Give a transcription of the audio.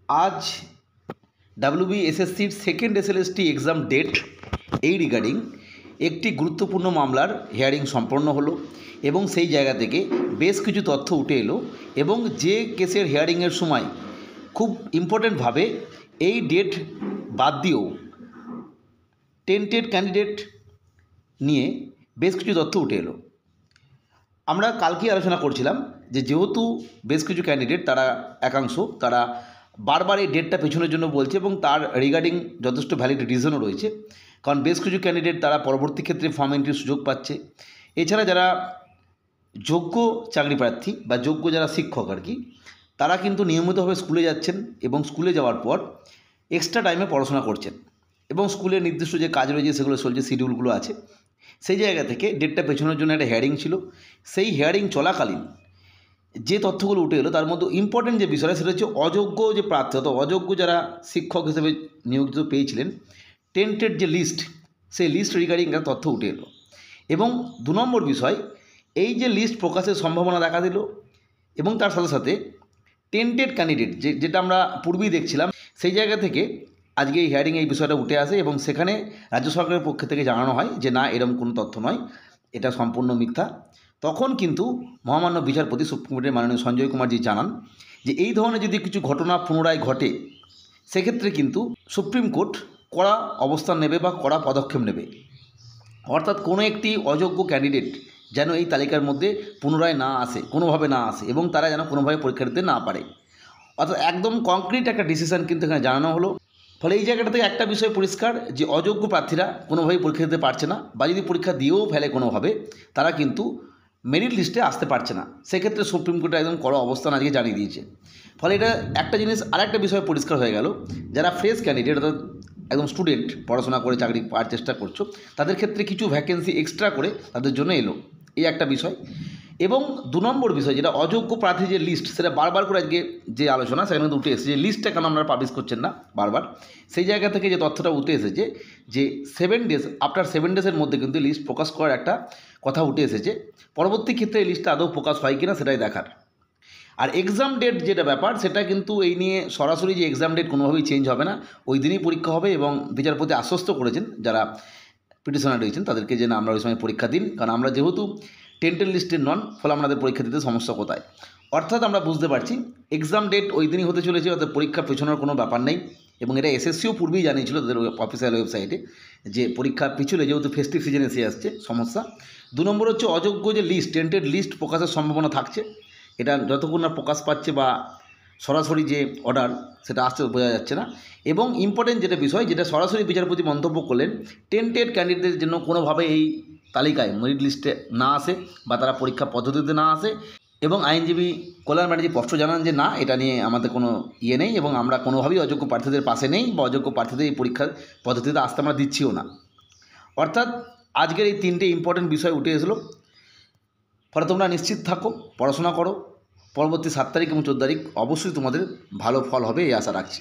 আজ ডাব্লিউবিএসএসসির second SLST exam date এই regarding একটি গুরুত্বপূর্ণ মামলার হিয়ারিং সম্পন্ন হলো এবং সেই জায়গা থেকে বেশ কিছু তথ্য উঠে এলো এবং যে কেসের হিয়ারিংয়ের সময় খুব ইম্পর্ট্যান্টভাবে এই ডেট বাদ দিয়েও টেন্টেড ক্যান্ডিডেট নিয়ে বেশ কিছু তথ্য উঠে এলো। আমরা কালকেই আলোচনা করছিলাম যে যেহেতু বেশ কিছু ক্যান্ডিডেট তারা একাংশ তারা বারবার এই ডেটটা পেছনের জন্য বলছে এবং তার রিগার্ডিং যথেষ্ট ভ্যালিড রিজনও রয়েছে, কারণ বেশ কিছু ক্যান্ডিডেট তারা পরবর্তী ক্ষেত্রে ফর্ম এন্ট্রির সুযোগ পাচ্ছে। এছাড়া যারা যোগ্য চাকরি প্রার্থী বা যোগ্য যারা শিক্ষক আর কি, তারা কিন্তু নিয়মিতভাবে স্কুলে যাচ্ছেন এবং স্কুলে যাওয়ার পর এক্সট্রা টাইমে পড়াশোনা করছেন এবং স্কুলের নির্দিষ্ট যে কাজ রয়েছে সেগুলো চলছে, শিডিউলগুলো আছে। সেই জায়গা থেকে ডেটটা পেছনের জন্য একটা হিয়ারিং ছিল। সেই হিয়ারিং চলাকালীন যে তথ্যগুলো উঠে এলো তার মধ্যে ইম্পর্টেন্ট যে বিষয়টা সেটা হচ্ছে অযোগ্য যে প্রার্থী অথবা অযোগ্য যারা শিক্ষক হিসেবে নিয়োজিত পেয়েছিলেন টেন্টেড যে লিস্ট, সেই লিস্ট রিগার্ডিং একটা তথ্য উঠে এলো। এবং 2 নম্বর বিষয়, এই যে লিস্ট প্রকাশের সম্ভাবনা দেখা দিল এবং তার সাথে সাথে টেন্টেড ক্যান্ডিডেট যেটা আমরা পূর্বেই দেখছিলাম, সেই জায়গা থেকে আজকে এই হিয়ারিং এই বিষয়টা উঠে আসে এবং সেখানে রাজ্য সরকারের পক্ষ থেকে জানানো হয় যে না, এরকম কোনো তথ্য নয়, এটা সম্পূর্ণ মিথ্যা। তখন কিন্তু মহামান্য বিচারপতি সুপ্রিম কোর্টের মাননীয় সঞ্জয় কুমারজি জানান যে এই ধরনের যদি কিছু ঘটনা পুনরায় ঘটে সেক্ষেত্রে কিন্তু সুপ্রিম কোর্ট কড়া অবস্থান নেবে বা কড়া পদক্ষেপ নেবে। অর্থাৎ কোনো একটি অযোগ্য ক্যান্ডিডেট যেন এই তালিকার মধ্যে পুনরায় না আসে, কোনোভাবে না আসে এবং তারা যেন কোনোভাবে পরীক্ষা দিতে না পারে। অর্থাৎ একদম কংক্রিট একটা ডিসিশন কিন্তু এখানে জানানো হলো। ফলে এই জায়গাটা থেকে একটা বিষয় পরিষ্কার যে অযোগ্য প্রার্থীরা কোনোভাবেই পরীক্ষা দিতে পারছে না, বা যদি পরীক্ষা দিয়েও ফেলে কোনোভাবে তারা কিন্তু মেরিট লিস্টে আসতে পারছে না। সেক্ষেত্রে সুপ্রিম কোর্টে একদম কড়া অবস্থান আজকে জানিয়ে দিয়েছে। ফলে এটা একটা জিনিস, আরেকটা বিষয় পরিষ্কার হয়ে গেল, যারা ফ্রেশ ক্যান্ডিডেট অর্থাৎ একদম স্টুডেন্ট পড়াশোনা করে চাকরি পাওয়ার চেষ্টা করছো, তাদের ক্ষেত্রে কিছু ভ্যাকেন্সি এক্সট্রা করে তাদের জন্য এলো, এই একটা বিষয়। এবং 2 নম্বর বিষয় যেটা অযোগ্য প্রার্থী যে লিস্ট, সেটা বারবার করে আজকে যে আলোচনা সেখানে উঠে এসেছে যে লিস্টটা কেন আপনারা পাবলিশ করছেন না বারবার। সেই জায়গা থেকে যে তথ্যটা উঠে এসেছে যে 7 ডেজ, আফটার 7 ডেজের মধ্যে কিন্তু লিস্ট প্রকাশ করার একটা কথা উঠে এসেছে। পরবর্তী ক্ষেত্রে এই লিস্টটা আদৌ প্রকাশ হয় কিনা সেটাই দেখার। আর এক্সাম ডেট যেটা ব্যাপার, সেটা কিন্তু এই নিয়ে সরাসরি যে এক্সাম ডেট কোনোভাবেই চেঞ্জ হবে না, ওই দিনই পরীক্ষা হবে এবং বিচারপতি আশ্বস্ত করেছেন যারা পিটিশনার রয়েছেন তাদেরকে যে না, আমরা ওই সময় পরীক্ষা দিন, কারণ আমরা যেহেতু টেন্টেড লিস্টের নন, ফলে আমাদের পরীক্ষা দিতে সমস্যা কোথায়। অর্থাৎ আমরা বুঝতে পারছি এক্সাম ডেট ওই দিনই হতে চলেছে, অর্থাৎ পরীক্ষা পেছনের কোনো ব্যাপার নেই। এবং এটা এসএসসিও পূর্বেই জানিয়েছিল তাদের অফিসিয়াল ওয়েবসাইটে যে পরীক্ষা পিছলে, যেহেতু ফেস্টিভ সিজন এসে আসছে সমস্যা। 2 নম্বর হচ্ছে অযোগ্য যে লিস্ট, টেন্টেড লিস্ট প্রকাশের সম্ভাবনা থাকছে, এটা যতক্ষণ না প্রকাশ পাচ্ছে বা সরাসরি যে অর্ডার সেটা আসতে বোঝা যাচ্ছে না। এবং ইম্পর্টেন্ট যেটা বিষয়, যেটা সরাসরি বিচারপতি মন্তব্য করলেন, টেন্টেড ক্যান্ডিডেটদের জন্য কোনোভাবে এই তালিকায় মেরিট লিস্টে না আসে বা তারা পরীক্ষা পদ্ধতিতে না আসে। এবং আইনজীবী কল্যাণ ব্যানার্জি স্পষ্ট জানান যে না, এটা নিয়ে আমাদের কোনো ইয়ে নেই এবং আমরা কোনোভাবেই অযোগ্য প্রার্থীদের পাশে নেই বা অযোগ্য প্রার্থীদের এই পরীক্ষার পদ্ধতিতে আসতে আমরা দিচ্ছিও না। অর্থাৎ আজকের এই 3টে ইম্পর্টেন্ট বিষয় উঠে এসলো। ফলে তোমরা নিশ্চিত থাকো, পড়াশোনা করো, পরবর্তী 7 তারিখ এবং 14 তারিখ অবশ্যই তোমাদের ভালো ফল হবে এই আশা রাখছি।